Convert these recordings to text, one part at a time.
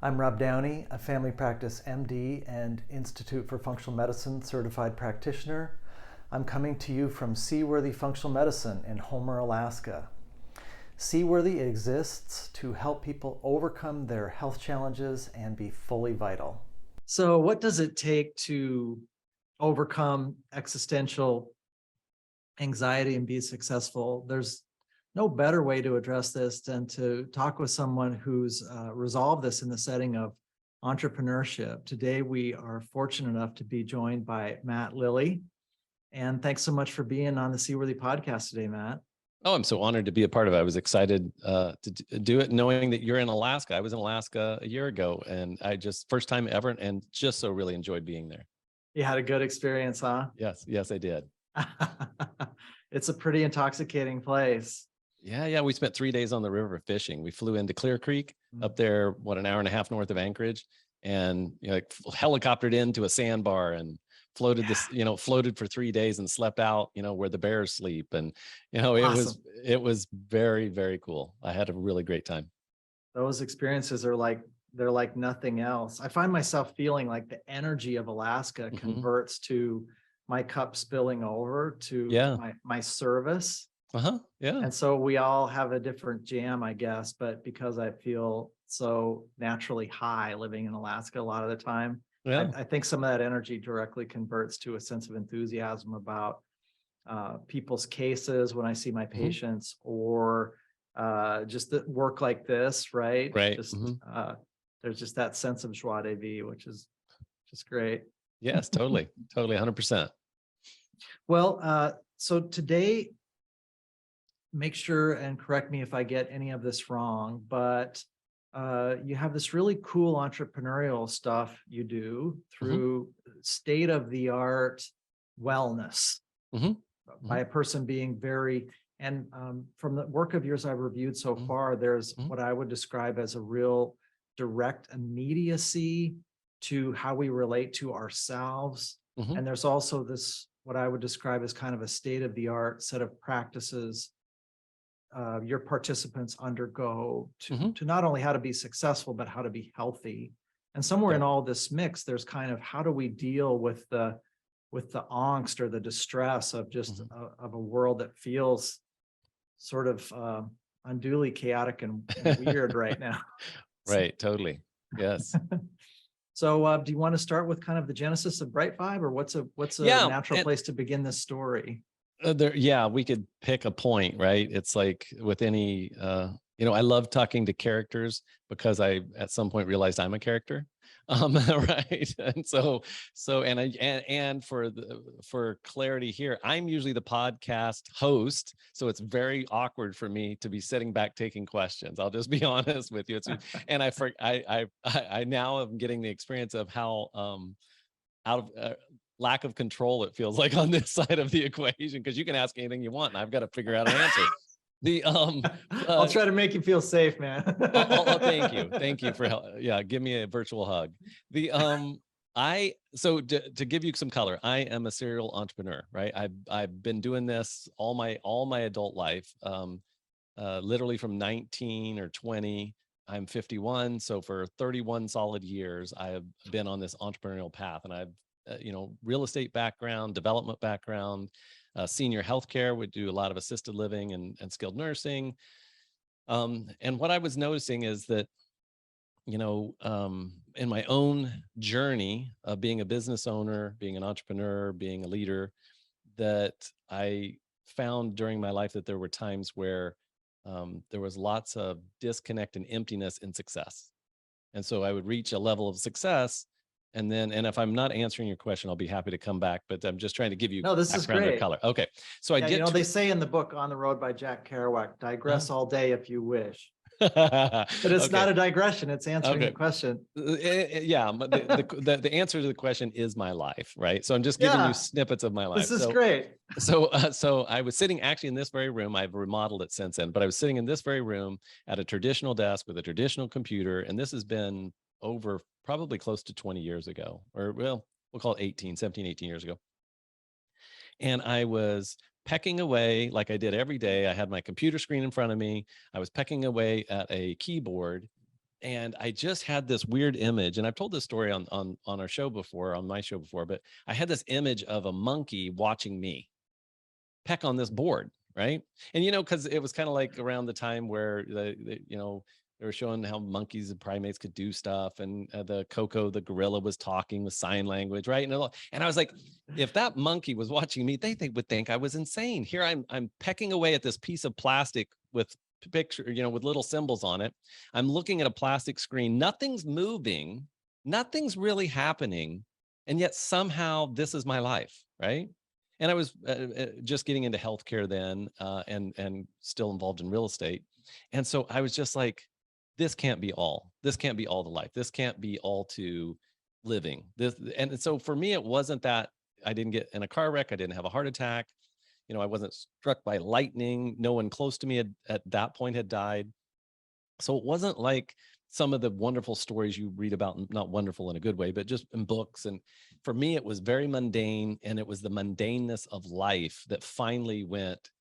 I'm Rob Downey, a family practice MD and Institute for Functional Medicine certified practitioner. I'm coming to you from Seaworthy Functional Medicine in Homer, Alaska. Seaworthy exists to help people overcome their health challenges and be fully vital. So what does it take to overcome existential anxiety and be successful? There's no better way to address this than to talk with someone who's resolved this in the setting of entrepreneurship. Today, we are fortunate enough to be joined by Matt Lillie. And thanks so much for being on the Seaworthy podcast today, Matt. Oh, I'm so honored to be a part of it. I was excited to do it, knowing that you're in Alaska. I was in Alaska a year ago, and first time ever, and just so really enjoyed being there. You had a good experience, huh? Yes, I did. It's a pretty intoxicating place. Yeah. We spent 3 days on the river fishing. We flew into Clear Creek up there, an hour and a half north of Anchorage, and helicoptered into a sandbar and floated for 3 days and slept out, where the bears sleep. And, Awesome. it was very, very cool. I had a really great time. Those experiences they're like nothing else. I find myself feeling like the energy of Alaska converts to my cup spilling over to my service. Yeah. And so we all have a different jam, I guess, but because I feel so naturally high living in Alaska a lot of the time, I think some of that energy directly converts to a sense of enthusiasm about people's cases when I see my patients, or just the work like this, right? Right. There's just that sense of joie de vivre, which is just great. Yes, totally, 100%. Well, so today, make sure and correct me if I get any of this wrong, but you have this really cool entrepreneurial stuff you do through state-of-the-art wellness by a person being and from the work of yours I've reviewed so far, there's what I would describe as a real direct immediacy to how we relate to ourselves. And there's also this, what I would describe as kind of a state-of-the-art set of practices your participants undergo to not only how to be successful, but how to be healthy. And somewhere in all this mix, there's kind of how do we deal with the angst or the distress of just of a world that feels sort of unduly chaotic and weird right now. Right, totally. Yes. So do you want to start with kind of the genesis of Bright Vibe, or what's a natural place to begin this story? We could pick a point, right? It's like with any, I love talking to characters because I at some point realized I'm a character, right? And for clarity here, I'm usually the podcast host, so it's very awkward for me to be sitting back taking questions. I'll just be honest with you. And I now am getting the experience of how out of lack of control it feels like on this side of the equation, because you can ask anything you want and I've got to figure out an answer. I'll try to make you feel safe, man. Thank you for help. Yeah, give me a virtual hug. To give you some color, I am a serial entrepreneur, right? I've been doing this all my adult life, literally from 19 or 20. I'm 51, so for 31 solid years, I have been on this entrepreneurial path, and I've real estate background, development background, senior healthcare. We do a lot of assisted living and skilled nursing. And what I was noticing is that, in my own journey of being a business owner, being an entrepreneur, being a leader, that I found during my life that there were times where there was lots of disconnect and emptiness in success. And so I would reach a level of success, and if I'm not answering your question, I'll be happy to come back, but I'm just trying to give you this is great. Color. Okay. So they say in the book On the Road by Jack Kerouac, digress all day if you wish. But it's not a digression, it's answering the question. Yeah, but the answer to the question is my life, right? So I'm just giving you snippets of my life. This is great. So I was sitting actually in this very room. I've remodeled it since then, but I was sitting in this very room at a traditional desk with a traditional computer, and this has been over probably close to 20 years ago, or we'll call it 17, 18 years ago. And I was pecking away like I did every day. I had my computer screen in front of me. I was pecking away at a keyboard, And I just had this weird image, and I've told this story on our show before, on my show before, but I had this image of a monkey watching me peck on this board, right? And because it was kind of like around the time where they were showing how monkeys and primates could do stuff, and the Coco, the gorilla, was talking with sign language, right? And I was like, if that monkey was watching me, they would think I was insane. Here I'm pecking away at this piece of plastic with picture, with little symbols on it. I'm looking at a plastic screen. Nothing's moving. Nothing's really happening. And yet somehow this is my life, right? And I was just getting into healthcare then, and still involved in real estate. And so I was just like, this can't be all. This can't be all the life. This can't be all to living. And so for me, it wasn't that I didn't get in a car wreck. I didn't have a heart attack. I wasn't struck by lightning. No one close to me at that point had died. So it wasn't like some of the wonderful stories you read about, not wonderful in a good way, but just in books. And for me, it was very mundane, and it was the mundaneness of life that finally went,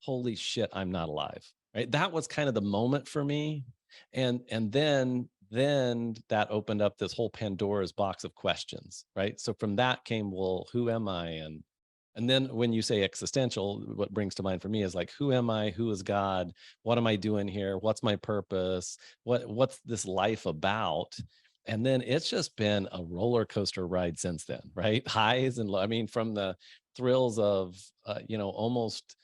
holy shit, I'm not alive, right? That was kind of the moment for me. And then that opened up this whole Pandora's box of questions, right? So from that came, well, who am I? And then when you say existential, what brings to mind for me is like, who am I? Who is God? What am I doing here? What's my purpose? What's this life about? And then it's just been a roller coaster ride since then, right? Highs and lows. I mean, from the thrills of, almost,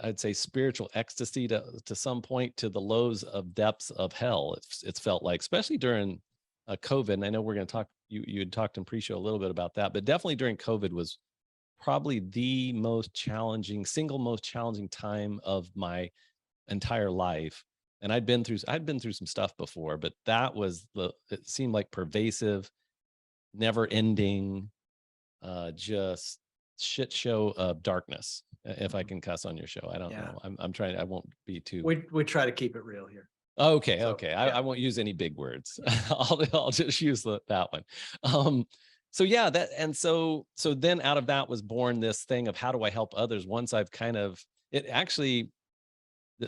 I'd say, spiritual ecstasy to some point, to the lows of depths of hell. It's felt like, especially during COVID. And I know we're going to talk, you had talked in pre-show a little bit about that, but definitely during COVID was probably the single most challenging time of my entire life. And I'd been through some stuff before, but that was it seemed like pervasive, never ending, just shit show of darkness. If I can cuss on your show, I don't know. I'm trying. I won't be too. We try to keep it real here. Okay. So, okay. I won't use any big words. I'll just use that one. So yeah, so then out of that was born this thing of, how do I help others? Once I've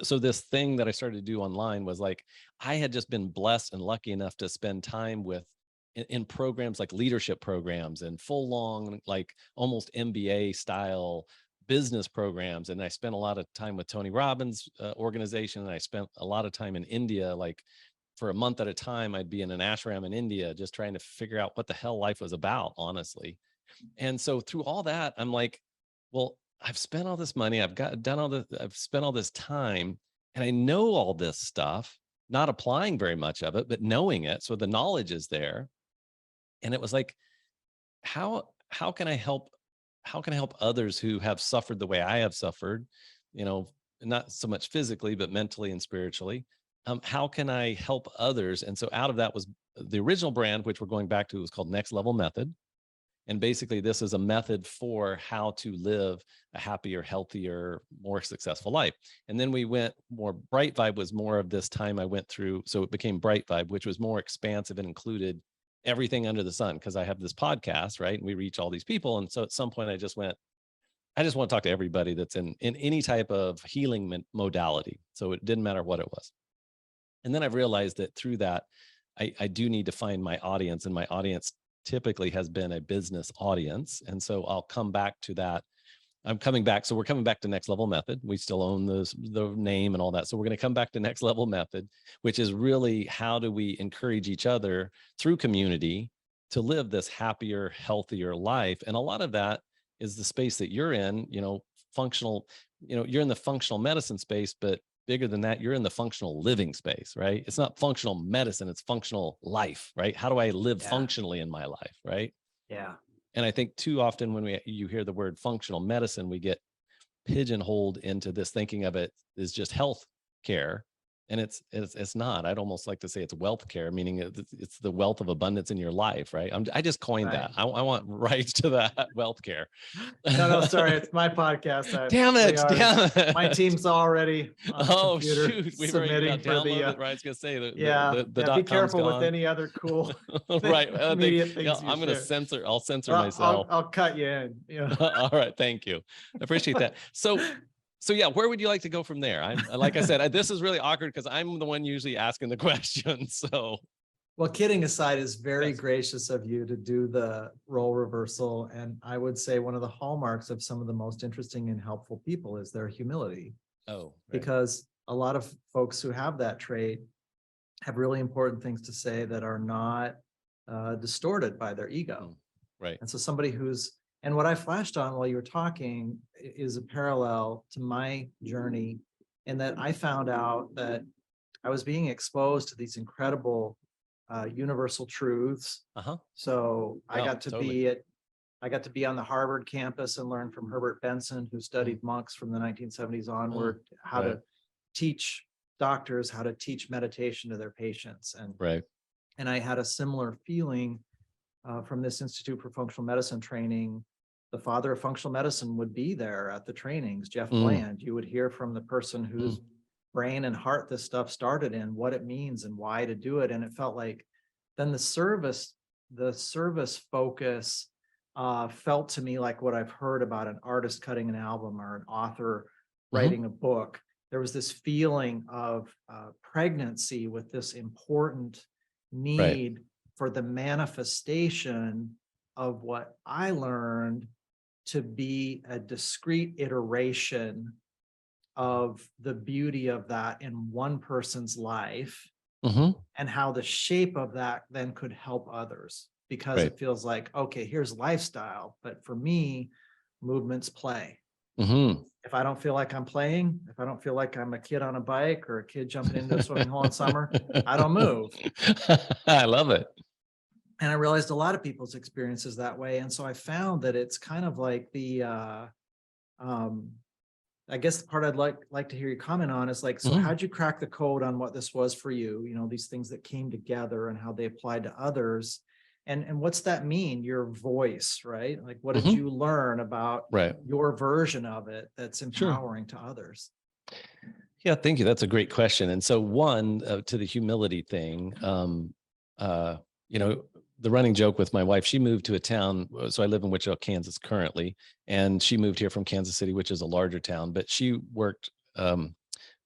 so this thing that I started to do online was like, I had just been blessed and lucky enough to spend time in programs like leadership programs and full long, like almost MBA style business programs. And I spent a lot of time with Tony Robbins' organization. And I spent a lot of time in India, like for a month at a time. I'd be in an ashram in India, just trying to figure out what the hell life was about, honestly. And so through all that, I'm like, well, I've spent all this money. I've spent all this time, and I know all this stuff, not applying very much of it, but knowing it. So the knowledge is there. And it was like, how can I help? How can I help others who have suffered the way I have suffered? Not so much physically, but mentally and spiritually. How can I help others? And so out of that was the original brand, which we're going back to, was called Next Level Method. And basically, this is a method for how to live a happier, healthier, more successful life. And then we went more, Bright Vibe was more of this time I went through. So it became Bright Vibe, which was more expansive and included everything under the sun, because I have this podcast, right? And we reach all these people. And so at some point I just want to talk to everybody that's in any type of healing modality. So it didn't matter what it was. And then I've realized that through that, I do need to find my audience, and my audience typically has been a business audience. And so I'll come back to that. I'm coming back. So we're coming back to Next Level Method. We still own the name and all that. So we're going to come back to Next Level Method, which is really, how do we encourage each other through community to live this happier, healthier life? And a lot of that is the space that you're in, functional, you're in the functional medicine space, but bigger than that, you're in the functional living space, right? It's not functional medicine, it's functional life, right? How do I live functionally in my life, right? Yeah. And I think too often when you hear the word functional medicine, we get pigeonholed into this thinking of it as just health care. And it's not. I'd almost like to say it's wealth care, meaning it's the wealth of abundance in your life, right? I just coined that. I want rights to that wealth care. No, sorry, it's my podcast. Damn it! My team's already on the computer. Shoot, we've submitting already for the. Right, I was gonna say the be careful with any other cool. Right, immediate things. I'm gonna censor. I'll censor myself. I'll cut you in. All right, thank you. I appreciate that. So So yeah, where would you like to go from there? I'm like I said, this is really awkward because I'm the one usually asking the question. So Well, kidding aside, is very yes. gracious of you to do the role reversal. And I would say one of the hallmarks of some of the most interesting and helpful people is their humility, Oh, right. because a lot of folks who have that trait have really important things to say that are not distorted by their ego. Right. And so somebody and what I flashed on while you were talking is a parallel to my journey, in that I found out that I was being exposed to these incredible universal truths. Uh-huh. So I No, got to totally. I got to be on the Harvard campus and learn from Herbert Benson, who studied monks from the 1970s onward, how Right. to teach doctors how to teach meditation to their patients. Right. And I had a similar feeling from this Institute for Functional Medicine training. The father of functional medicine would be there at the trainings, Jeff Bland. You would hear from the person whose brain and heart this stuff started in, what it means and why to do it. And it felt like then the service focus felt to me like what I've heard about an artist cutting an album or an author writing a book. There was this feeling of pregnancy with this important need for the manifestation of what I learned to be a discrete iteration of the beauty of that in one person's life, and how the shape of that then could help others, because it feels like, okay, here's lifestyle, but for me, movement's play. If I don't feel like I'm playing, if I don't feel like I'm a kid on a bike or a kid jumping into a swimming hole in summer, I don't move. I love it. And I realized a lot of people's experiences that way. And so I found that it's kind of like I guess the part I'd like to hear you comment on is like, so how'd you crack the code on what this was for you? You know, these things that came together and how they applied to others. And what's that mean? Your voice, right? Like, what did you learn about your version of it that's empowering to others? Yeah, thank you. That's a great question. And so one, to the humility thing, you know, the running joke with my wife, she moved to a town. So I live in Wichita, Kansas currently, and she moved here from Kansas City, which is a larger town, but she worked, a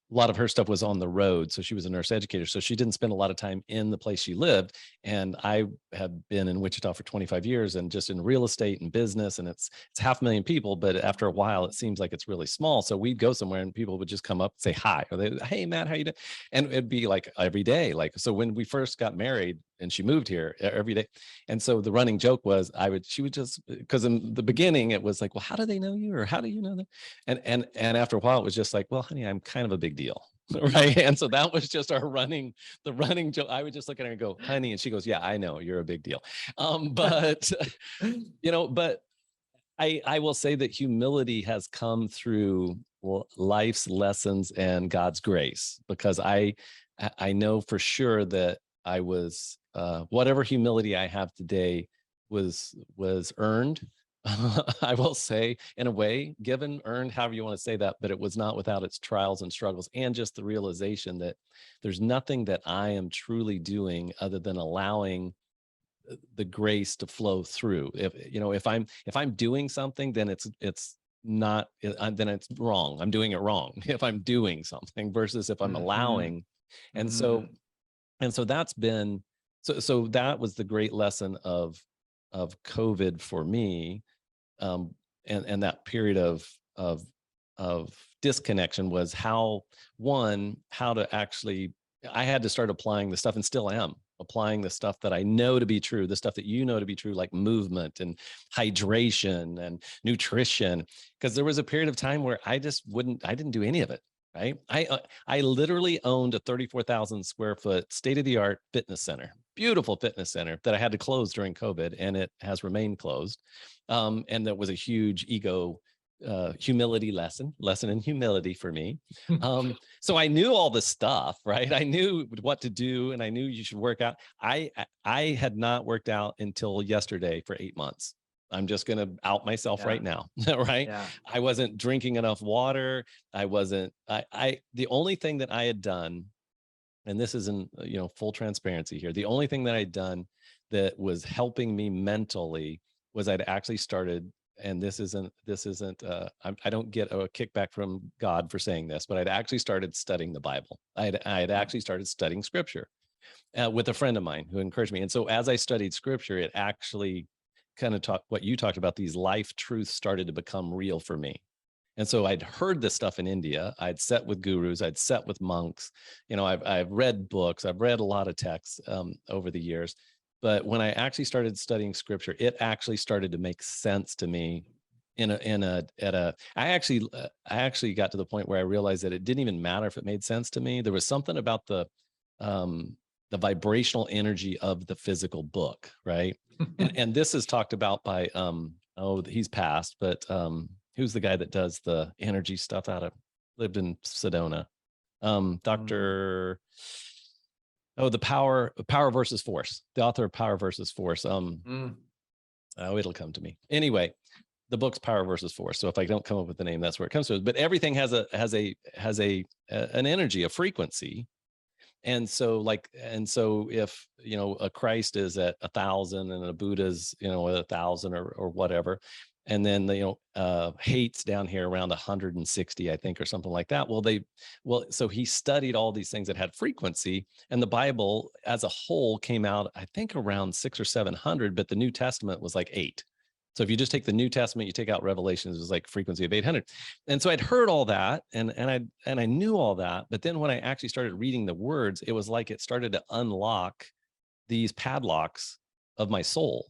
lot of her stuff was on the road. So she was a nurse educator. So she didn't spend a lot of time in the place she lived. And I have been in Wichita for 25 years and just in real estate and business. And it's 500,000 people, but after a while, it seems like it's really small. So we'd go somewhere and people would just come up and say hi, or they, hey, Matt, how you doing? And it'd be like every day. Like, so when we first got married and she moved here every day. And so the running joke was she would just, because in the beginning it was like, well, how do they know you? Or how do you know them? And after a while it was just like, well, honey, I'm kind of a big deal. Right. And so that was just the running joke. I would just look at her and go, honey. And she goes, yeah, I know you're a big deal. But, you know, but I will say that humility has come through life's lessons and God's grace, because I know for sure that I was, whatever humility I have today was earned. I will say, in a way, given, earned, however you want to say that, but it was not without its trials and struggles, and just the realization that there's nothing that I am truly doing other than allowing the grace to flow through. If I'm doing something, then it's not, then it's wrong. I'm doing it wrong if I'm doing something versus if I'm allowing. And so that's been, so that was the great lesson of COVID for me. And that period of disconnection was how to actually, I had to start applying the stuff, and still am applying the stuff that I know to be true, the stuff that you know to be true, like movement and hydration and nutrition. Because there was a period of time where I didn't do any of it. Right. I literally owned a 34,000 square foot state-of-the-art fitness center, beautiful fitness center that I had to close during COVID, and it has remained closed. And that was a huge humility lesson in humility for me. So I knew all the stuff, right? I knew what to do, and I knew you should work out. I had not worked out until yesterday for 8 months. I'm just going to out myself right now. Right. Yeah. I wasn't drinking enough water. The only thing that I had done, and this is in, full transparency here, the only thing that I'd done that was helping me mentally was I'd actually started and this isn't, I don't get a kickback from God for saying this, but I'd actually started studying the Bible. I'd actually started studying scripture with a friend of mine who encouraged me. And so as I studied scripture, it actually kind of what you talked about, these life truths started to become real for me. And so I'd heard this stuff in India. I'd sat with gurus. I'd sat with monks. I've read books. I've read a lot of texts over the years. But when I actually started studying scripture, it actually started to make sense to me. I actually got to the point where I realized that it didn't even matter if it made sense to me. There was something about the vibrational energy of the physical book, right? and this is talked about by he's passed, but who's the guy that does the energy stuff lived in Sedona? Dr. The Power versus Force, the author of Power versus Force. It'll come to me. Anyway, the book's Power versus Force. So if I don't come up with the name, that's where it comes from. But everything has an energy, a frequency. And so if, a Christ is at 1,000 and a Buddha's, at 1,000 or whatever, and then hate's down here around 160, I think, or something like that. So he studied all these things that had frequency, and the Bible as a whole came out, I think, around 600 or 700, but the New Testament was like 8. So if you just take the New Testament, you take out Revelations, it was like frequency of 800. And so I'd heard all that, and I knew all that. But then when I actually started reading the words, it was like it started to unlock these padlocks of my soul.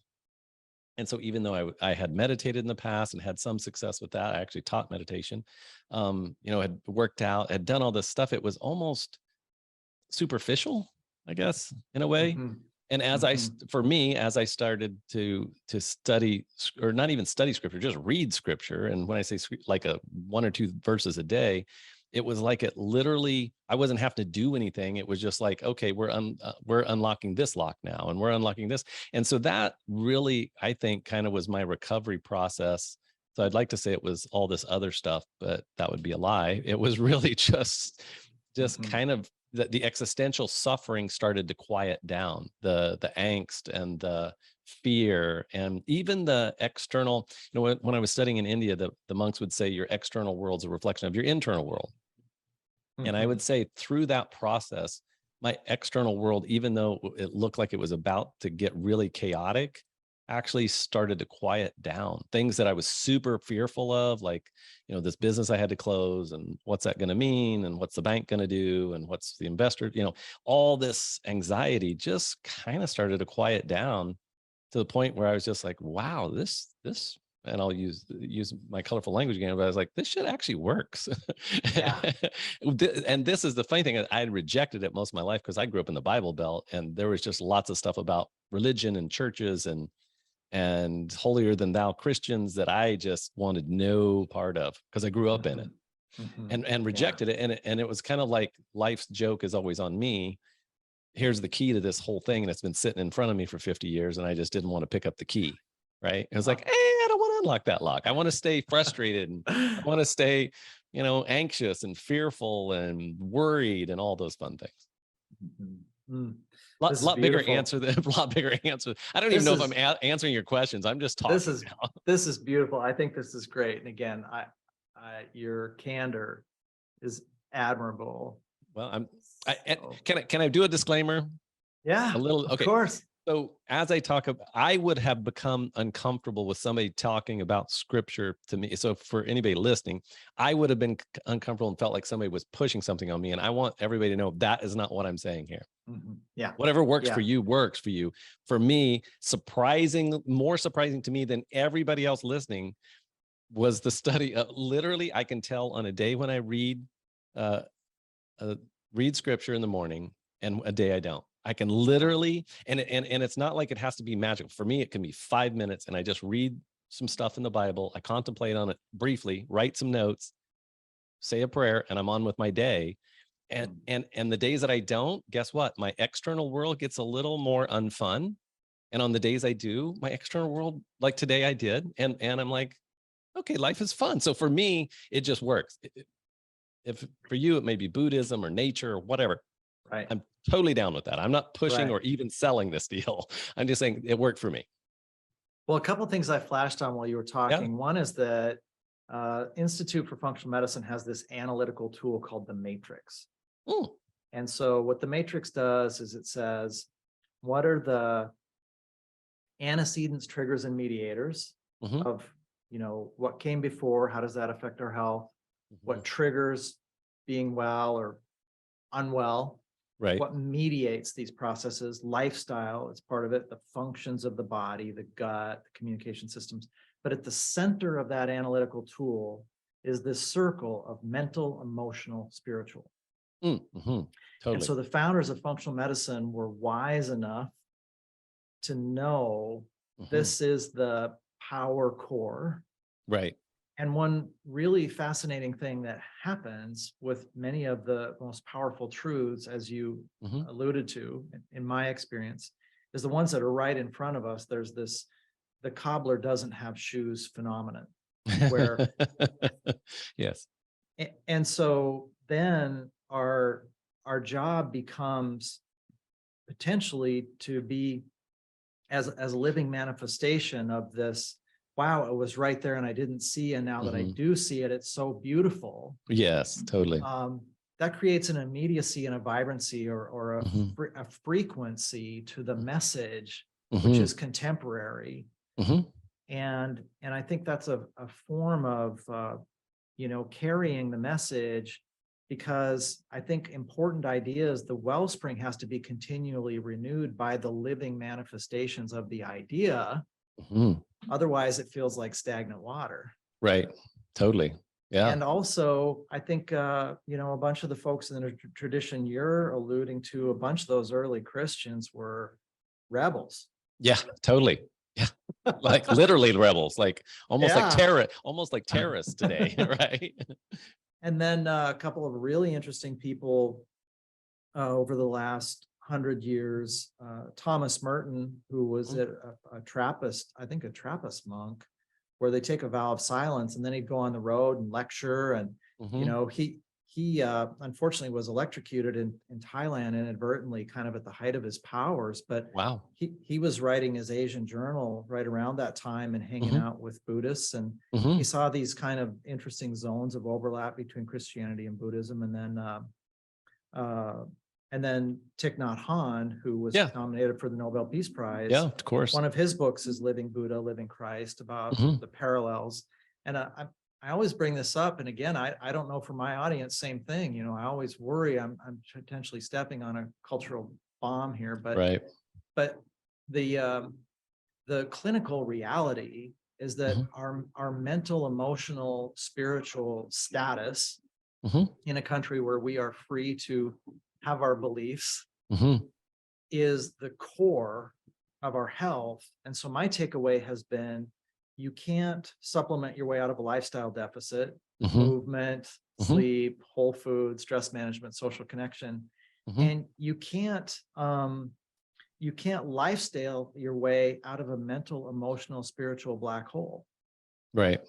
And so even though I had meditated in the past and had some success with that, I actually taught meditation, had worked out, had done all this stuff. It was almost superficial, I guess, in a way. Mm-hmm. And as I started to study, or not even study scripture, just read scripture. And when I say like 1 or 2 verses a day, it was like it literally, I wasn't having to do anything. It was just like, okay, we're unlocking this lock now, and we're unlocking this. And so that really, I think, kind of was my recovery process. So I'd like to say it was all this other stuff, but that would be a lie. It was really just kind of the existential suffering started to quiet down, the angst and the fear, and even the external, when I was studying in India, the monks would say your external world's a reflection of your internal world. Mm-hmm. And I would say through that process, my external world, even though it looked like it was about to get really chaotic, actually started to quiet down. Things that I was super fearful of, like, this business I had to close, and what's that going to mean, and what's the bank going to do, and what's the investor, all this anxiety just kind of started to quiet down to the point where I was just like, wow, this, and I'll use my colorful language again, but I was like, this shit actually works. Yeah. And this is the funny thing. I had rejected it most of my life because I grew up in the Bible Belt, and there was just lots of stuff about religion and churches and holier than thou Christians that I just wanted no part of because I grew up in it, and rejected it. And it was kind of like life's joke is always on me. Here's the key to this whole thing, and it's been sitting in front of me for 50 years, and I just didn't want to pick up the key. Right? It was like, hey, I don't want to unlock that lock. I want to stay frustrated, and I want to stay, anxious and fearful and worried and all those fun things. Mm-hmm. Lot bigger answer. I don't even know if I'm answering your questions. I'm just talking. This is beautiful. I think this is great. And again, your candor is admirable. Well, can I do a disclaimer? Yeah, a little. Okay. Of course. So as I talk about, I would have become uncomfortable with somebody talking about scripture to me. So for anybody listening, I would have been uncomfortable and felt like somebody was pushing something on me. And I want everybody to know that is not what I'm saying here. Mm-hmm. Yeah. Whatever works for you works for you. For me, more surprising to me than everybody else listening was the study. Literally, I can tell on a day when I read scripture in the morning and a day I don't. I can literally, and it's not like it has to be magical. For me, it can be 5 minutes, and I just read some stuff in the Bible. I contemplate on it briefly, write some notes, say a prayer, and I'm on with my day. And the days that I don't, guess what? My external world gets a little more unfun. And on the days I do, my external world, like today I did, and I'm like, okay, life is fun. So for me, it just works. If for you, it may be Buddhism or nature or whatever. Right. I'm totally down with that. I'm not pushing or even selling this deal. I'm just saying it worked for me. Well, a couple of things I flashed on while you were talking. One is that Institute for Functional Medicine has this analytical tool called the Matrix. Mm, And so what the Matrix does is it says, what are the antecedents, triggers, and mediators mhm, of, what came before? How does that affect our health? What mhm. triggers being well or unwell? Right. What mediates these processes? Lifestyle is part of it, the functions of the body, the gut, the communication systems. But at the center of that analytical tool is this circle of mental, emotional, spiritual. Mhm. And Totally. so the founders of functional medicine were wise enough to know Mhm. this is the power core. Right. And one really fascinating thing that happens with many of the most powerful truths, as you Mhm. alluded to, in my experience, is the ones that are right in front of us. There's this, the cobbler doesn't have shoes phenomenon, where, Yes. and so then our job becomes potentially to be as a living manifestation of this. Wow, it was right there and I didn't see, and now that I Mhm. do see it, it's so beautiful. Yes, totally. That creates an immediacy and a vibrancy, or Mhm. a frequency to the message, which Mhm. is contemporary. Mhm. And I think that's a form of carrying the message, because I think important ideas, the wellspring has to be continually renewed by the living manifestations of the idea. Mhm. Otherwise, it feels like stagnant water. Right. Totally. Yeah. And also, I think, a bunch of the folks in the tradition you're alluding to, a bunch of those early Christians were rebels. Yeah, totally. Yeah. Like literally rebels, like almost like Yeah. almost like terrorists today, right? And then a couple of really interesting people over the last 100 years. Thomas Merton, who was Mhm. a Trappist, I think a Trappist monk, where they take a vow of silence and then he'd go on the road and lecture. And Mhm. he unfortunately was electrocuted in Thailand inadvertently, kind of at the height of his powers. But Wow. he was writing his Asian journal right around that time and hanging Mhm. out with Buddhists, and he Mhm. saw these kind of interesting zones of overlap between Christianity and Buddhism. Uh, and then Thich Nhat Hanh, who was Yeah. nominated for the Nobel Peace Yeah, Prize. of course. One of his books is Living Buddha, Living Christ, about Mhm. the parallels. And I always bring this up. And again, I don't know for my audience, same thing. I always worry I'm potentially stepping on a cultural bomb here, Right. but the clinical reality is that Mhm. our mental, emotional, spiritual status Mhm. in a country where we are free to have our beliefs Mhm. is the core of our health. And so my takeaway has been, you can't supplement your way out of a lifestyle deficit. Mhm. Movement, Mhm. sleep, whole food, stress management, social connection. Mhm. And you can't lifestyle your way out of a mental, emotional, spiritual black hole. Right.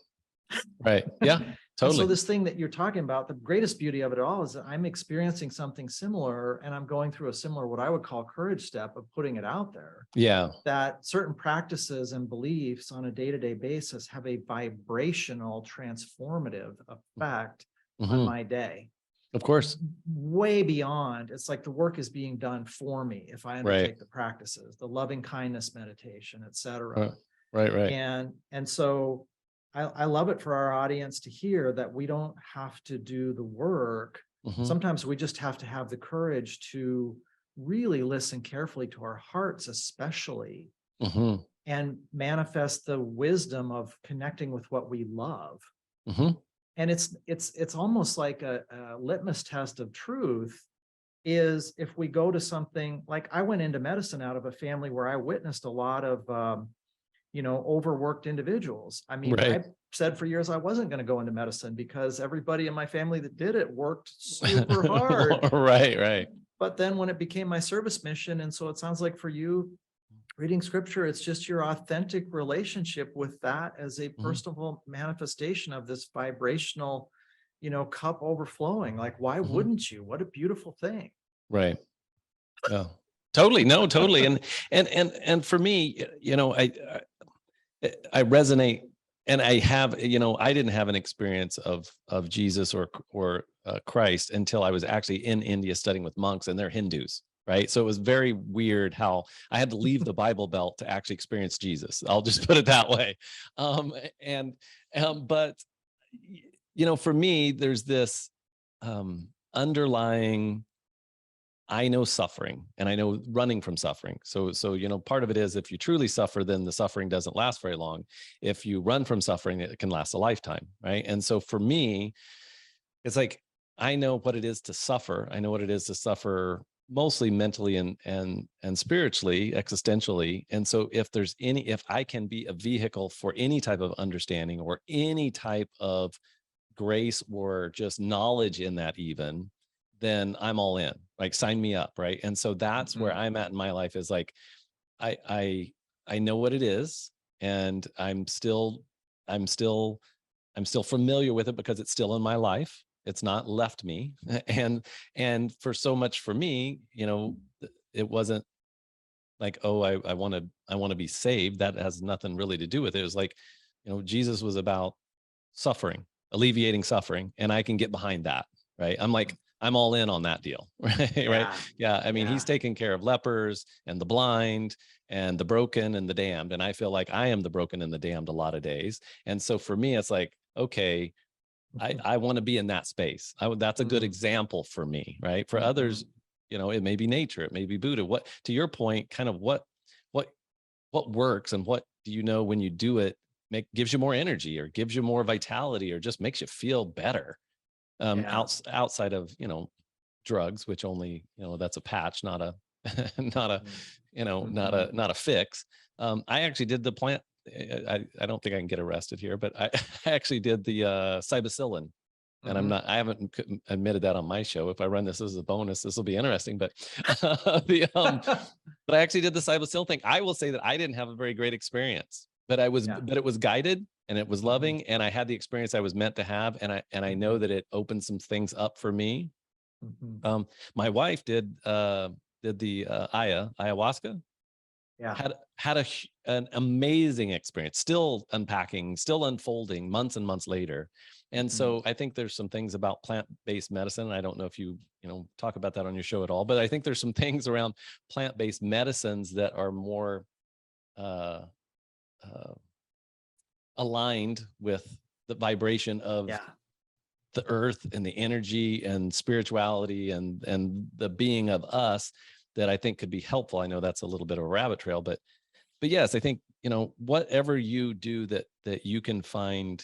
Right. Yeah, And so totally. this thing that you're talking about, the greatest beauty of it all is that I'm experiencing something similar, and I'm going through a similar, what I would call, courage step of putting it out there, Yeah. that certain practices and beliefs on a day-to-day basis have a vibrational, transformative effect on Mhm. my day. Of course. Way beyond, it's like the work is being done for me if I Right. undertake the practices, the loving kindness meditation, et cetera. Right. Right. And so I love it for our audience to hear that we don't have to do the work. Mhm. Sometimes we just have to have the courage to really listen carefully to our hearts, especially, Mhm. and manifest the wisdom of connecting with what we love. Mhm. And it's almost like a litmus test of truth. Is if we go to something like, I went into medicine out of a family where I witnessed a lot of overworked individuals. I mean, Right. I said for years I wasn't going to go into medicine because everybody in my family that did it worked super hard. Right. Right. But then when it became my service mission, and so it sounds like for you, reading scripture, it's just your authentic relationship with that as a Mhm. personal manifestation of this vibrational, cup overflowing. Like, why Mhm. wouldn't you? What a beautiful thing. Right. Yeah. Totally. No, totally. And for me, I resonate, and I have, I didn't have an experience of Jesus or Christ until I was actually in India studying with monks, and they're Hindus, right? So it was very weird how I had to leave the Bible Belt to actually experience Jesus. I'll just put it that way. And but for me, there's this underlying, I know suffering and I know running from suffering. So, part of it is, if you truly suffer, then the suffering doesn't last very long. If you run from suffering, it can last a lifetime. Right. And so for me, it's like, I know what it is to suffer. I know what it is to suffer mostly mentally and spiritually, existentially. And so if I can be a vehicle for any type of understanding or any type of grace or just knowledge in that, even, then I'm all in. Like, sign me up, right? And so that's where I'm at in my life, is like, I know what it is, and I'm still familiar with it because it's still in my life. It's not left me. And for so much, for me, it wasn't like, oh, I want to be saved. That has nothing really to do with it. It was like, Jesus was about suffering, alleviating suffering, and I can get behind that, right? I'm all in on that deal, right? Right? Yeah. I mean, he's taking care of lepers and the blind and the broken and the damned, and I feel like I am the broken and the damned a lot of days. And so for me, it's like, okay, I want to be in that space. That's a good example for me, right? For others, it may be nature, it may be Buddha. What, to your point, kind of what works, and what do when you do it, gives you more energy or gives you more vitality or just makes you feel better, outside of drugs, which only, that's a patch, not a not a not a fix. I actually did the plant. I don't think I can get arrested here, but I actually did the psilocybin. And I haven't admitted that on my show. If I run this as a bonus, this will be interesting. But but I actually did the psilocybin thing. I will say that I didn't have a very great experience, but but it was guided, and it was loving, and I had the experience I was meant to have. And I know that it opened some things up for me. My wife did the ayahuasca. Had an amazing experience, still unpacking, still unfolding months and months later. And so I think there's some things about plant-based medicine. I don't know if you talk about that on your show at all, but I think there's some things around plant-based medicines that are more aligned with the vibration of the earth and the energy and spirituality and the being of us, that I think could be helpful. I know that's a little bit of a rabbit trail, but yes, I think, whatever you do that you can find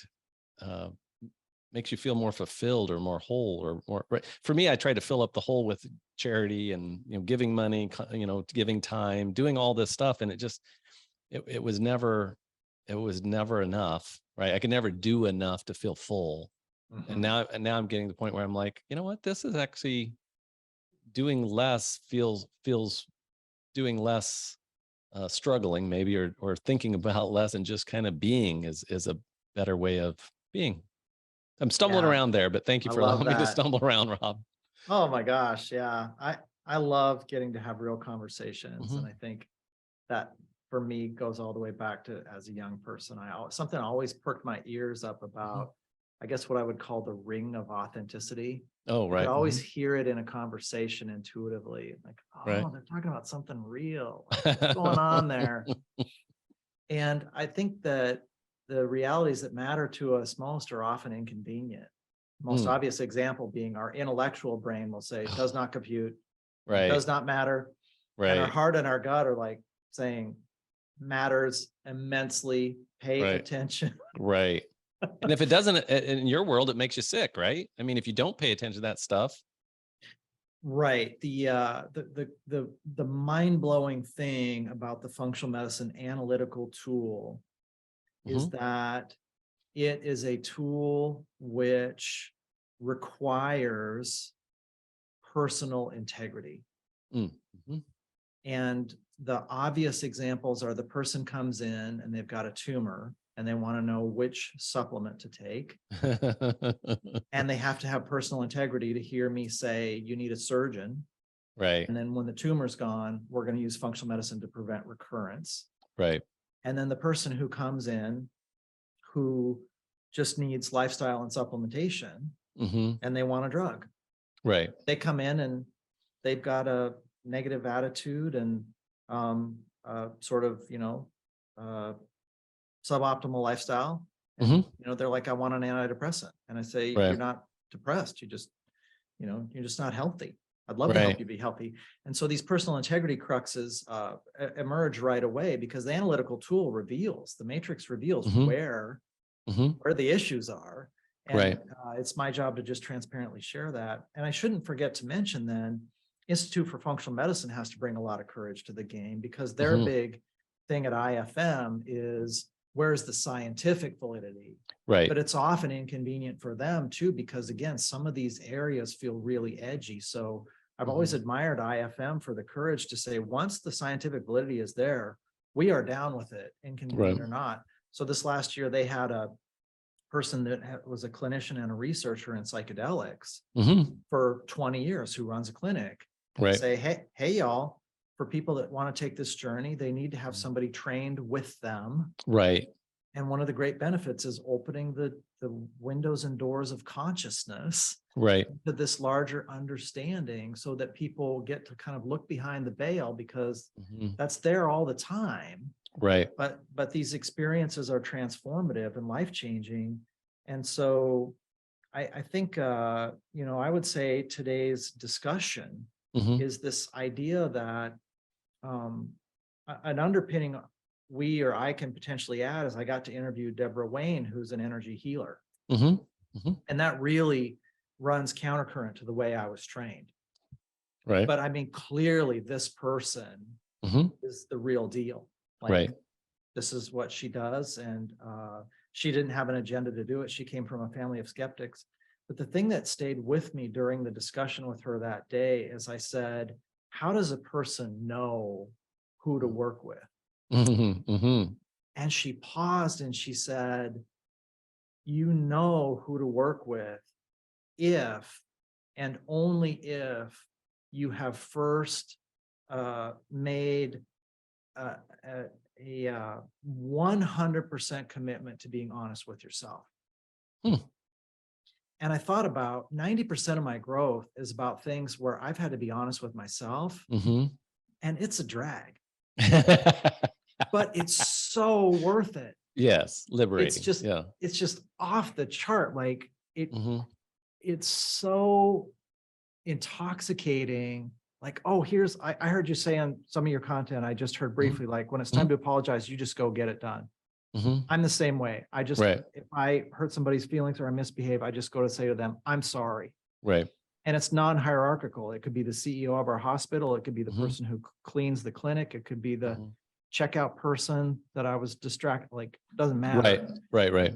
makes you feel more fulfilled or more whole or more, right? For me, I try to fill up the hole with charity and, giving money, giving time, doing all this stuff. And it was never enough, right? I could never do enough to feel full. And now I'm getting to the point where I'm like, you know what, this is actually doing less feels doing less, struggling maybe, or thinking about less, and just kind of being is a better way of being. I'm stumbling around there, but thank you for allowing me to stumble around, Rob. Oh my gosh. Yeah. I love getting to have real conversations. And I think that for me goes all the way back to, as a young person, something always perked my ears up about, I guess, what I would call the ring of authenticity. Oh, right. I always hear it in a conversation intuitively, like, oh, Right. they're talking about something real. Like, what's going on there? And I think that the realities that matter to us most are often inconvenient. Most obvious example being our intellectual brain will say, it does not compute, Right. does not matter. Right. And our heart and our gut are like saying, matters immensely, pay attention. Right. And if it doesn't, in your world, it makes you sick, right? I mean, if you don't pay attention to that stuff. Right. The mind-blowing thing about the functional medicine analytical tool is that it is a tool which requires personal integrity. And the obvious examples are, the person comes in and they've got a tumor and they want to know which supplement to take. And they have to have personal integrity to hear me say, you need a surgeon. Right. And then when the tumor's gone, we're going to use functional medicine to prevent recurrence. Right. And then the person who comes in who just needs lifestyle and supplementation Hmm. and they want a drug. Right. They come in and they've got a negative attitude and sort of, suboptimal lifestyle. And, Hmm. they're like, I want an antidepressant. And I say, Right. you're not depressed. You're just not healthy. I'd love to Right. help you be healthy. And so these personal integrity cruxes emerge right away because the analytical tool reveals, the matrix reveals Hmm. where Hmm. the issues are. And Right. it's my job to just transparently share that. And I shouldn't forget to mention then, Institute for Functional Medicine has to bring a lot of courage to the game because their Hmm. big thing at IFM is where's the scientific validity? Right. But it's often inconvenient for them too, because again, some of these areas feel really edgy. So I've always admired IFM for the courage to say, once the scientific validity is there, we are down with it, inconvenient Right. or not. So this last year, they had a person that was a clinician and a researcher in psychedelics Hmm. for 20 years who runs a clinic Right. say, hey, y'all, for people that want to take this journey, they need to have somebody trained with them. Right. And one of the great benefits is opening the windows and doors of consciousness Right. to this larger understanding so that people get to kind of look behind the veil because Hmm. that's there all the time. Right. But these experiences are transformative and life-changing. And so I think, I would say today's discussion Hmm. is this idea that an underpinning we or I can potentially add is I got to interview Deborah Wayne, who's an energy healer. Hmm. Hmm. And that really runs countercurrent to the way I was trained. Right. But I mean, clearly this person Hmm. is the real deal. Like, Right. this is what she does. And she didn't have an agenda to do it. She came from a family of skeptics. But the thing that stayed with me during the discussion with her that day is I said, how does a person know who to work with? Hmm. Hmm. And she paused and she said, you know who to work with if and only if you have first made a 100% commitment to being honest with yourself. Hmm. And I thought about 90% of my growth is about things where I've had to be honest with myself, Hmm. and it's a drag, but it's so worth it. Yes. Liberating. It's just off the chart. Like Hmm. it's so intoxicating. Like, oh, I heard you say on some of your content, I just heard briefly, like when it's time to apologize, you just go get it done. Hmm. I'm the same way. Right. If I hurt somebody's feelings or I misbehave, I just go to say to them, I'm sorry. Right. And it's non-hierarchical. It could be the CEO of our hospital. It could be the person who cleans the clinic. It could be the checkout person that I was distracted. Like, doesn't matter. Right. Right. Right.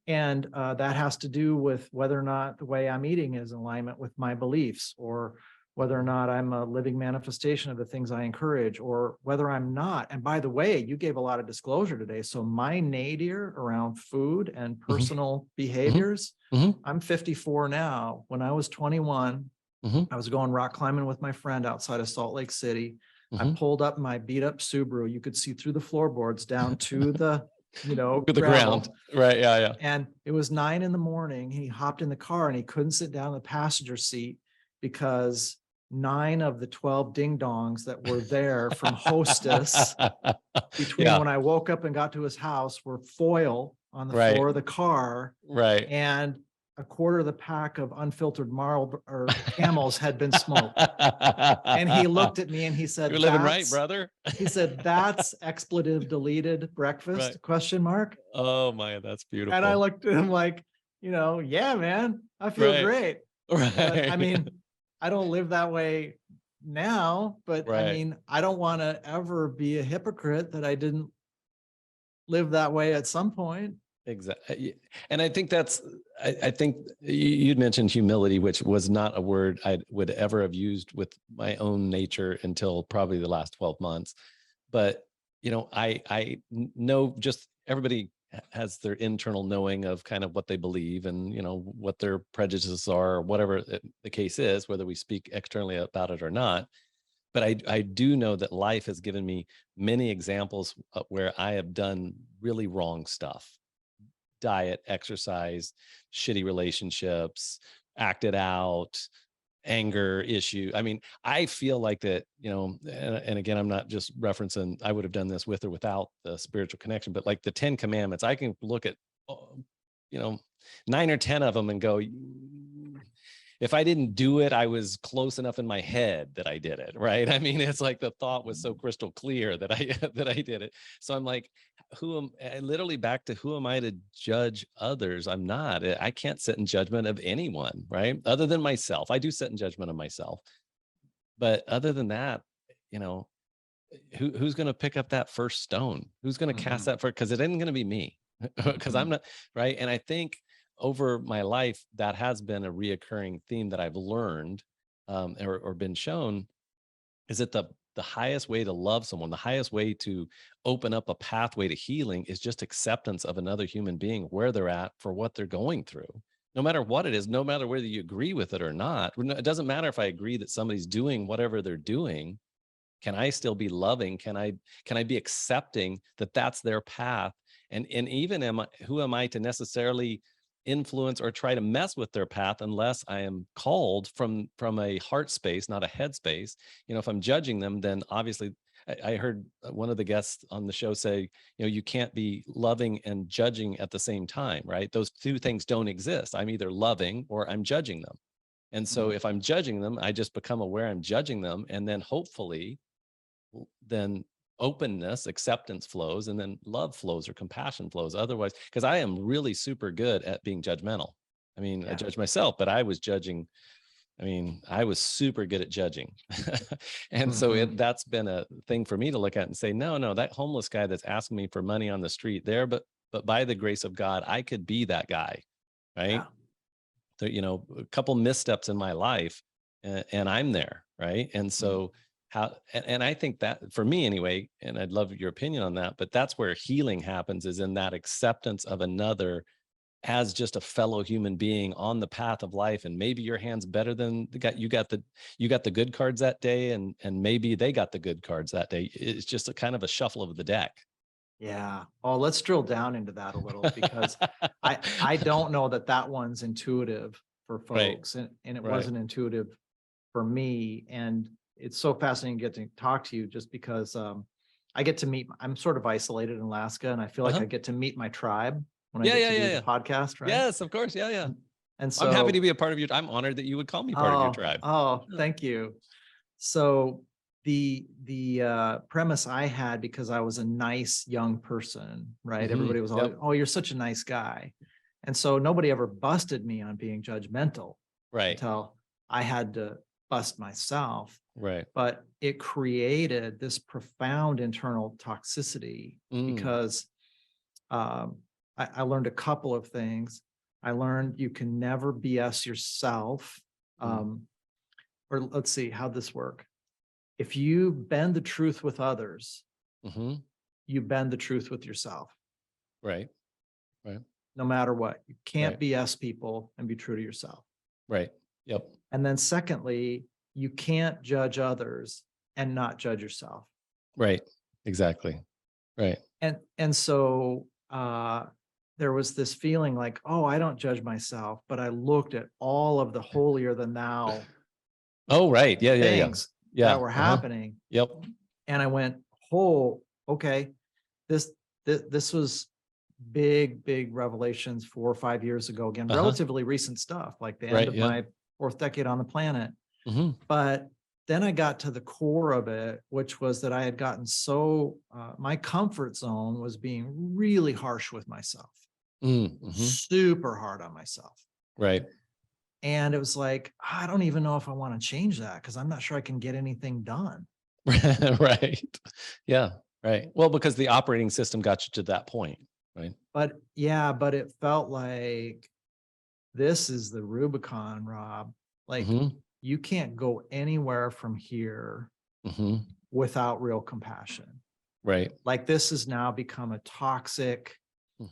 And that has to do with whether or not the way I'm eating is in alignment with my beliefs, or whether or not I'm a living manifestation of the things I encourage, or whether I'm not. And by the way, you gave a lot of disclosure today. So my nadir around food and personal behaviors, I'm 54 now. When I was 21, I was going rock climbing with my friend outside of Salt Lake City. I pulled up my beat up Subaru. You could see through the floorboards down to the To the gravel. ground. Right. Yeah. Yeah. And it was 9 a.m. He hopped in the car and he couldn't sit down in the passenger seat because 9 of the 12 ding dongs that were there from Hostess between when I woke up and got to his house were foil on the floor of the car. Right. And a quarter of the pack of unfiltered Marlboro or Camels had been smoked. And he looked at me and he said, You're living right, brother. He said, that's expletive deleted breakfast, Right. question mark. Oh my, that's beautiful. And I looked at him like, yeah, man, I feel great. Right. But I mean, I don't live that way now, but I mean, I don't want to ever be a hypocrite that I didn't live that way at some point. Exactly. And I think I think you'd mentioned humility, which was not a word I would ever have used with my own nature until probably the last 12 months. But, I know just everybody has their internal knowing of kind of what they believe and, what their prejudices are, or whatever the case is, whether we speak externally about it or not. but I do know that life has given me many examples where I have done really wrong stuff. Diet, exercise, shitty relationships, acted out, anger issue. I mean, I feel like that, and again, I'm not just referencing, I would have done this with or without the spiritual connection, but like the 10 commandments, I can look at, you know, 9 or 10 of them and go, if I didn't do it, I was close enough in my head that I did it. Right. I mean, it's like the thought was so crystal clear that that I did it. So I'm like, literally back to who am I to judge others? I'm not. I can't sit in judgment of anyone, right? Other than myself. I do sit in judgment of myself. But other than that, you know, who's going to pick up that first stone? Who's going to cast that first? Because it isn't going to be me. Because I'm not, right. And I think over my life, that has been a reoccurring theme that I've learned or been shown, is that the highest way to love someone, the highest way to open up a pathway to healing is just acceptance of another human being where they're at for what they're going through. No matter what it is, no matter whether you agree with it or not. It doesn't matter if I agree that somebody's doing whatever they're doing. Can I still be loving? Can I be accepting that that's their path? And even who am I to necessarily influence or try to mess with their path unless I am called from a heart space, not a head space. If I'm judging them, then obviously I heard one of the guests on the show say, you can't be loving and judging at the same time, right? Those two things don't exist. I'm either loving or I'm judging them. And so if I'm judging them, I just become aware I'm judging them. And then hopefully then openness, acceptance flows, and then love flows or compassion flows. Otherwise, because I am really super good at being judgmental. I mean, I judge myself, but I was judging. I mean, I was super good at judging. And so that's been a thing for me to look at and say, no, that homeless guy that's asking me for money on the street there, but by the grace of God, I could be that guy, right? There, a couple missteps in my life and I'm there, right? And so and I think that for me anyway, and I'd love your opinion on that, but that's where healing happens, is in that acceptance of another as just a fellow human being on the path of life. And maybe your hand's better than you got the good cards that day, and maybe they got the good cards that day. It's just a kind of a shuffle of the deck. Yeah. Oh, let's drill down into that a little, because I don't know that one's intuitive for folks, and it wasn't intuitive for me. And it's so fascinating to get to talk to you, just because I get to meet, I'm sort of isolated in Alaska, and I feel like I get to meet my tribe when I get to do the podcast, right? Yes, of course. Yeah. And so I'm happy to be a part of I'm honored that you would call me part of your tribe. Oh, thank you. So the premise I had, because I was a nice young person, right? Everybody was always, oh, you're such a nice guy. And so nobody ever busted me on being judgmental. Right. Until I had to bust myself. Right. But it created this profound internal toxicity, because I learned a couple of things. I learned you can never BS yourself. Or let's see, how'd this work? If you bend the truth with others, you bend the truth with yourself. Right. No matter what, you can't BS people and be true to yourself. Right. Yep. And then secondly, you can't judge others and not judge yourself. Right. Exactly. Right. And so there was this feeling like, oh, I don't judge myself, but I looked at all of the holier than thou. Oh, right. Yeah. Things that were happening. Yep. And I went, oh, okay. This was big revelations 4 or 5 years ago. Again, relatively recent stuff, like the end of my 4th decade on the planet. But then I got to the core of it, which was that I had gotten so, my comfort zone was being really harsh with myself, super hard on myself. Right. And it was like, I don't even know if I want to change that, because I'm not sure I can get anything done. Right. Yeah. Right. Well, because the operating system got you to that point. Right. But it felt like this is the Rubicon, Rob. Like you can't go anywhere from here without real compassion. Right. Like this has now become a toxic.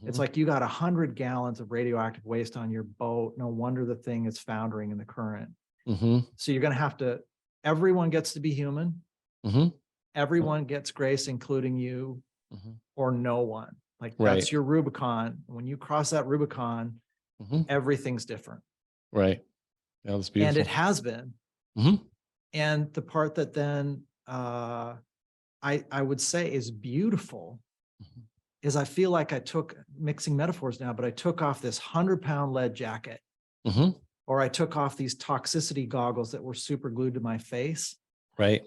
It's like you got 100 gallons of radioactive waste on your boat. No wonder the thing is foundering in the current. So you're going to have to, everyone gets to be human. Hmm. Everyone gets grace, including you, Hmm. or no one. Like Right. that's your Rubicon. When you cross that Rubicon, Hmm. everything's different. Right. Yeah, that's And beautiful. it has been. Hmm. And the part that then I would say is beautiful is I feel like I took, mixing metaphors now, but I took off this 100-pound lead jacket, Hmm. or I took off these toxicity goggles that were super glued to my face. Right.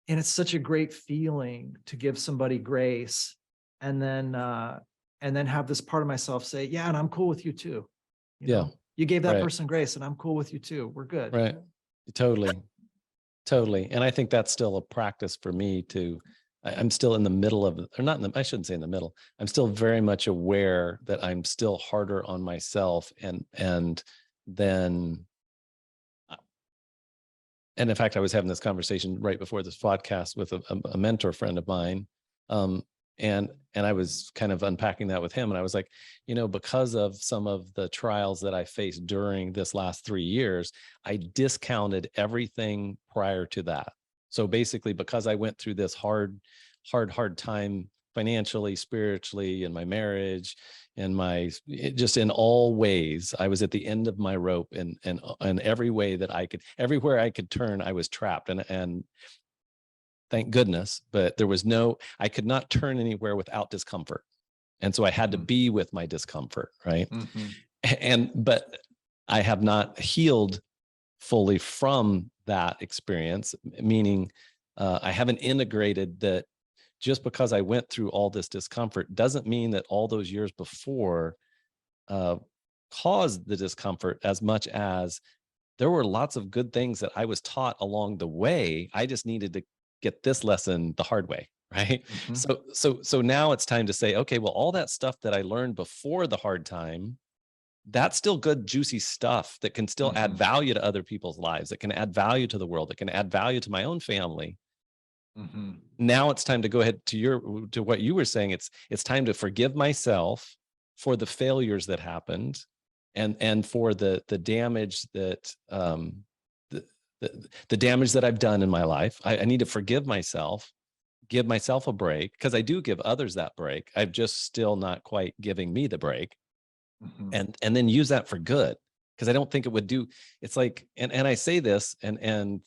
And it's such a great feeling to give somebody grace, and then have this part of myself say, yeah, and I'm cool with you too. You Yeah. know, you gave that Right. person grace and I'm cool with you too. We're good. Right. Totally. Totally. And I think that's still a practice for me to, I'm still in the middle of, or not in the, I shouldn't say in the middle. I'm still very much aware that I'm still harder on myself. And then, and in fact, I was having this conversation right before this podcast with a mentor friend of mine. Um, and I was kind of unpacking that with him. And I was like, because of some of the trials that I faced during this last 3 years, I discounted everything prior to that. So basically, because I went through this hard time financially, spiritually, in my marriage, and just in all ways, I was at the end of my rope, and every way that I could, everywhere I could turn, I was trapped. And thank goodness, but I could not turn anywhere without discomfort. And so I had to be with my discomfort, right? But I have not healed fully from that experience, meaning I haven't integrated that just because I went through all this discomfort doesn't mean that all those years before caused the discomfort, as much as there were lots of good things that I was taught along the way. I just needed to get this lesson the hard way, right? So now it's time to say, okay, well, all that stuff that I learned before the hard time, that's still good, juicy stuff that can still add value to other people's lives, that can add value to the world, that can add value to my own family. Now it's time to go ahead to what you were saying. It's time to forgive myself for the failures that happened, and for the damage that the damage that I've done in my life. I need to forgive myself, give myself a break, because I do give others that break. I'm just still not quite giving me the break, and then use that for good, because I don't think it would do. It's like, and I say this, and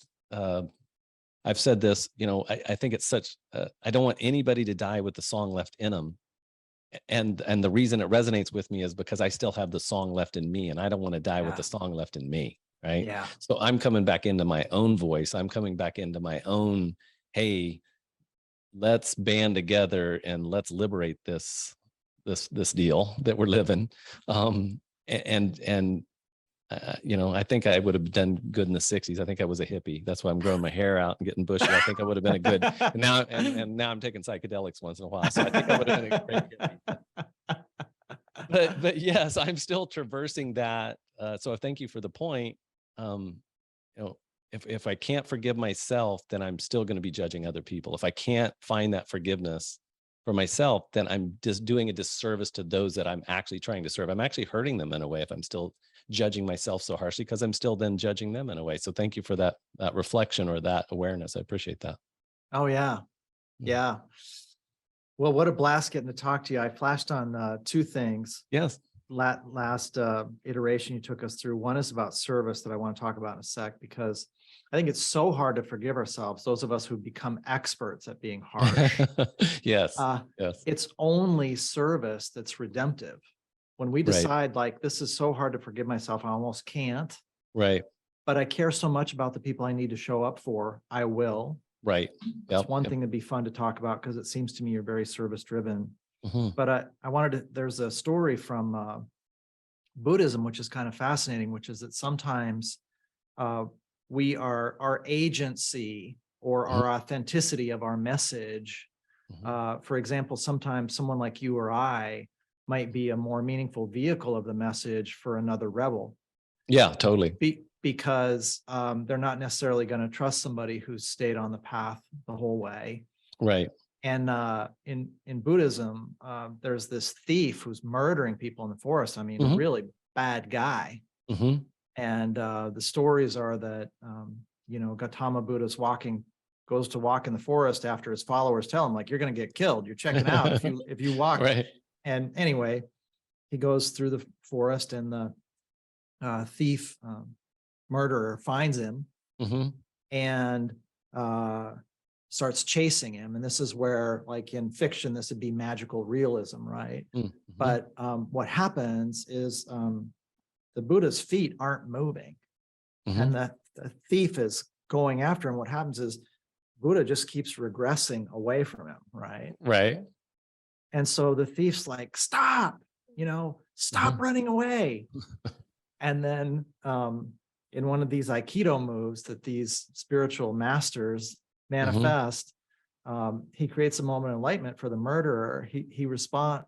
I've said this, I think it's such, I don't want anybody to die with the song left in them. And the reason it resonates with me is because I still have the song left in me, and I don't want to die with the song left in me. Right. Yeah. So I'm coming back into my own voice. I'm coming back into my own, hey, let's band together and let's liberate this deal that we're living. And I think I would have done good in the 60s. I think I was a hippie. That's why I'm growing my hair out and getting bushy. I think I would have been a good, and now I'm taking psychedelics once in a while. So I think I would have been a great hippie. But yes, I'm still traversing that. So thank you for the point. If I can't forgive myself, then I'm still going to be judging other people. If I can't find that forgiveness for myself, then I'm just doing a disservice to those that I'm actually trying to serve. I'm actually hurting them in a way if I'm still judging myself so harshly, because I'm still then judging them in a way. So thank you for that reflection, or that awareness. I appreciate that. Oh yeah. Yeah. Well, what a blast getting to talk to you. I flashed on two things. Yes. Last iteration you took us through. One is about service that I want to talk about in a sec, because I think it's so hard to forgive ourselves, those of us who become experts at being harsh. Yes. Yes. It's only service that's redemptive. When we decide, like, this is so hard to forgive myself, I almost can't. Right. But I care so much about the people I need to show up for, I will. Right. That's one thing that'd be fun to talk about, because it seems to me you're very service driven. But I wanted to, there's a story from Buddhism, which is kind of fascinating, which is that sometimes we are our agency or our authenticity of our message. For example, sometimes someone like you or I might be a more meaningful vehicle of the message for another rebel. Yeah, totally. Because they're not necessarily going to trust somebody who's stayed on the path the whole way. Right. And in Buddhism, there's this thief who's murdering people in the forest. I mean, a really bad guy. And the stories are that, Gautama Buddha's walking goes to walk in the forest after his followers tell him, like, you're going to get killed. You're checking out if you walk. Right. And anyway, he goes through the forest, and the thief, murderer, finds him Mm-hmm. and starts chasing him. And this is where, like in fiction, this would be magical realism, right? Mm-hmm. But what happens is the Buddha's feet aren't moving, Mm-hmm. and the thief is going after him. What happens is Buddha just keeps regressing away from him, right? Right. And so the thief's like, stop, stop Mhm. running away. And then in one of these Aikido moves that these spiritual masters manifest, he creates a moment of enlightenment for the murderer.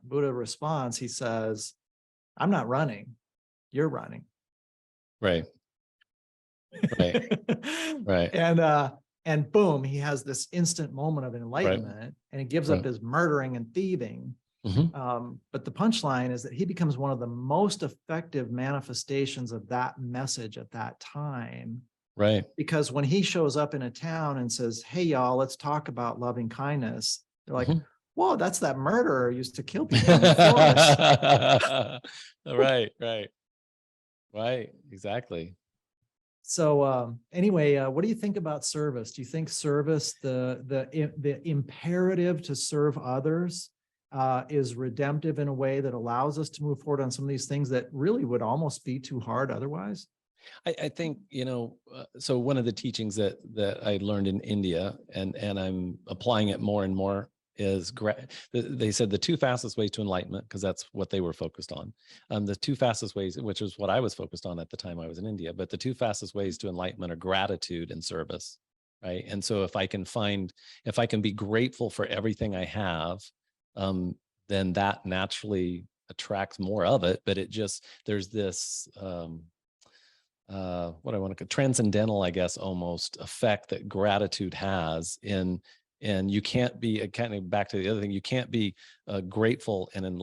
Buddha responds, he says, I'm not running, you're running. Right. Right. Right. And boom, he has this instant moment of enlightenment, and he gives up Right. his murdering and thieving. Mm-hmm. But the punchline is that he becomes one of the most effective manifestations of that message at that time. Right. Because when he shows up in a town and says, hey, y'all, let's talk about loving kindness, they're like, Mhm. whoa, that's that murderer who used to kill people in the forest. Right. Right. Right. Exactly. So anyway, what do you think about service? Do you think service, the imperative to serve others, is redemptive in a way that allows us to move forward on some of these things that really would almost be too hard otherwise? I think, so one of the teachings that I learned in India, and I'm applying it more and more, is they said the two fastest ways to enlightenment, because that's what they were focused on. The two fastest ways, which is what I was focused on at the time I was in India, but the two fastest ways to enlightenment are gratitude and service, right? And so if I can be grateful for everything I have, then that naturally attracts more of it. But there's this, what I want to call transcendental, I guess, almost effect that gratitude has and you can't be kind of back to the other thing. You can't be grateful and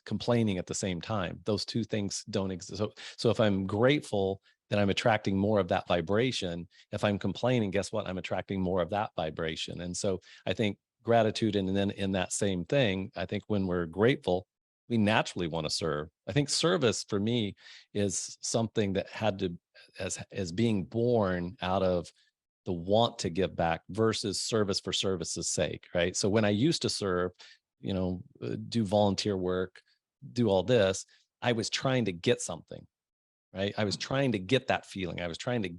complaining at the same time. Those two things don't exist. So if I'm grateful, then I'm attracting more of that vibration. If I'm complaining, guess what? I'm attracting more of that vibration. And so I think gratitude, and then in that same thing, I think when we're grateful, we naturally want to serve. I think service for me is something that had to, as being born out of the want to give back versus service for service's sake, right? So when I used to serve, do volunteer work, do all this, I was trying to get something, right? I was trying to get that feeling. I was trying to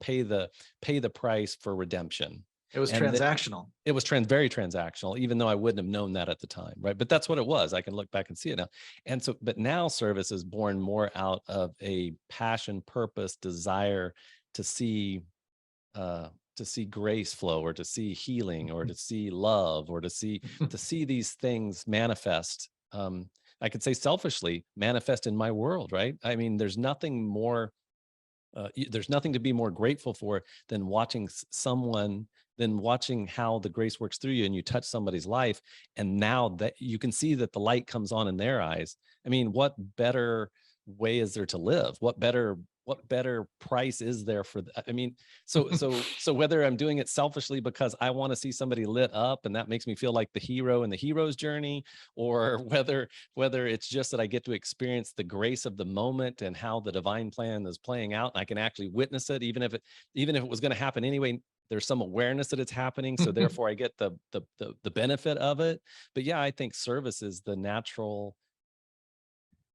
pay the price for redemption. It was transactional. It was very transactional, even though I wouldn't have known that at the time, right? But that's what it was. I can look back and see it now. And so, but now service is born more out of a passion, purpose, desire to see grace flow, or to see healing, or to see love, or to see these things manifest. I could say selfishly manifest in my world, right? I mean, there's nothing to be more grateful for than watching how the grace works through you, and you touch somebody's life, and now that you can see that the light comes on in their eyes. I mean, what better way is there to live? What better price is there for that? I mean, so whether I'm doing it selfishly because I want to see somebody lit up and that makes me feel like the hero in the hero's journey, or whether it's just that I get to experience the grace of the moment and how the divine plan is playing out, and I can actually witness it, even if it was going to happen anyway, there's some awareness that it's happening, so therefore I get the benefit of it. But yeah, I think service is the natural,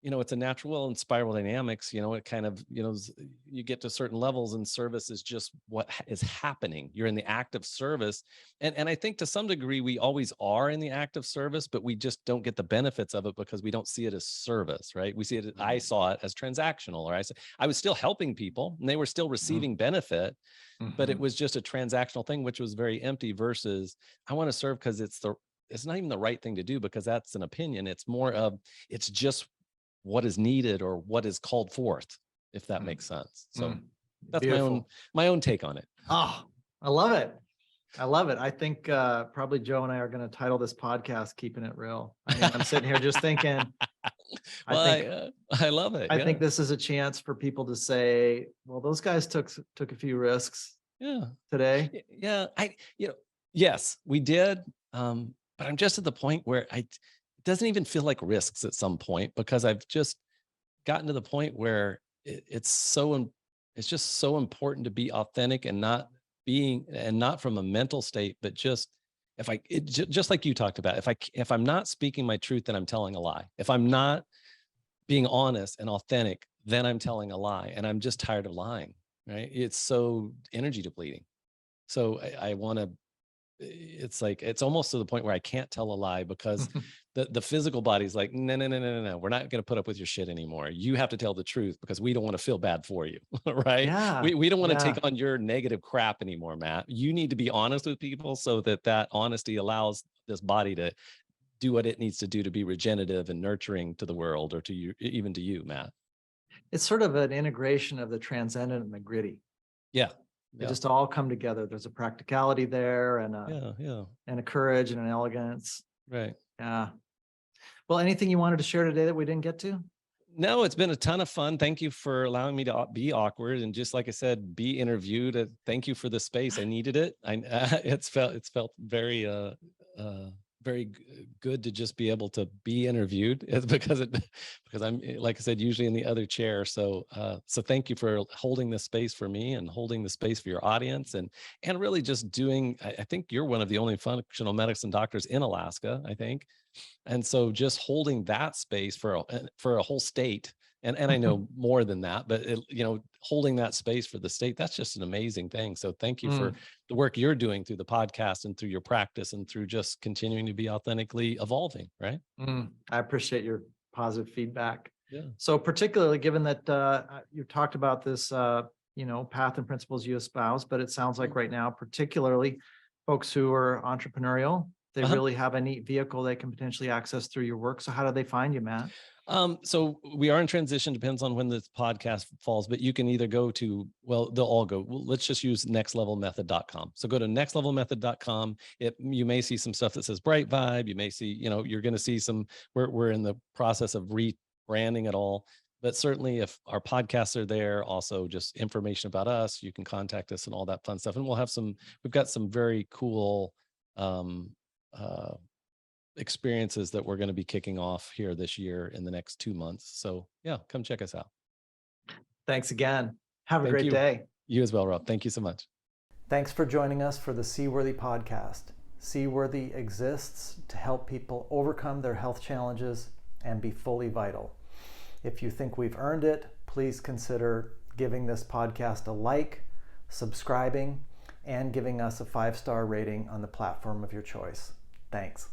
it's a natural and spiral dynamics, it kind of, you get to certain levels, and service is just what is happening. You're in the act of service. And I think to some degree, we always are in the act of service, but we just don't get the benefits of it because we don't see it as service, right? We see it, I saw it as transactional, or I was still helping people and they were still receiving benefit, but it was just a transactional thing, which was very empty, versus I want to serve because it's not even the right thing to do, because that's an opinion. It's more of, it's just what is needed or what is called forth, if that makes sense. So that's Beautiful. my own take on it. Oh, I love it. I think probably Joe and I are going to title this podcast "Keeping It Real." I mean, I'm sitting here just thinking. I love it. I think this is a chance for people to say, well, those guys took a few risks. Yeah. today? Yeah. Yes, we did. But I'm just at the point where it doesn't even feel like risks at some point, because I've just gotten to the point where it's just so important to be authentic, and not from a mental state, but just just like you talked about, if I'm not speaking my truth, then I'm telling a lie. If I'm not being honest and authentic, then I'm telling a lie, and I'm just tired of lying. Right? It's so energy depleting. So I want to. It's like it's almost to the point where I can't tell a lie, because the physical body's like, no, no, no, no, no, no. We're not going to put up with your shit anymore. You have to tell the truth, because we don't want to feel bad for you. Right? Yeah, We don't want to yeah. take on your negative crap anymore, Matt. You need to be honest with people, so that honesty allows this body to do what it needs to do to be regenerative and nurturing to the world, or to you, even to you, Matt. It's sort of an integration of the transcendent and the gritty. Yeah. They Yeah. just all come together. There's a practicality there, Yeah. Yeah. and a courage and an elegance. Right. Yeah. Well, anything you wanted to share today that we didn't get to? No, it's been a ton of fun. Thank you for allowing me to be awkward, and just like I said, be interviewed. Thank you for the space. I needed it. It's felt very very good to just be able to be interviewed. It's because I'm, like I said, usually in the other chair. So so thank you for holding this space for me, and holding the space for your audience, and really just doing. I think you're one of the only functional medicine doctors in Alaska, I think. And so just holding that space for a whole state, and I know more than that, but holding that space for the state, that's just an amazing thing. So thank you for Mm, the work you're doing through the podcast, and through your practice, and through just continuing to be authentically evolving, right? I appreciate your positive feedback. Yeah. So particularly given that you talked about this, path and principles you espouse, but it sounds like right now, particularly folks who are entrepreneurial, they Uh-huh. really have a neat vehicle they can potentially access through your work. So how do they find you, Matt? So we are in transition, depends on when this podcast falls, but you can either go to, well, they'll all go, well, let's just use nextlevelmethod.com. So go to nextlevelmethod.com. You may see some stuff that says Bright Vibe. You may see, you're going to see we're in the process of rebranding it all. But certainly if our podcasts are there, also just information about us, you can contact us and all that fun stuff. And we've got some very cool, uh, experiences that we're going to be kicking off here this year in the next 2 months. So yeah, come check us out. Thanks again. Have a Thank great you. day. You as well, Rob. Thank you so much. Thanks for joining us for the Seaworthy podcast. Seaworthy exists to help people overcome their health challenges and be fully vital. If you think we've earned it, please consider giving this podcast a like, subscribing, and giving us a 5-star rating on the platform of your choice. Thanks.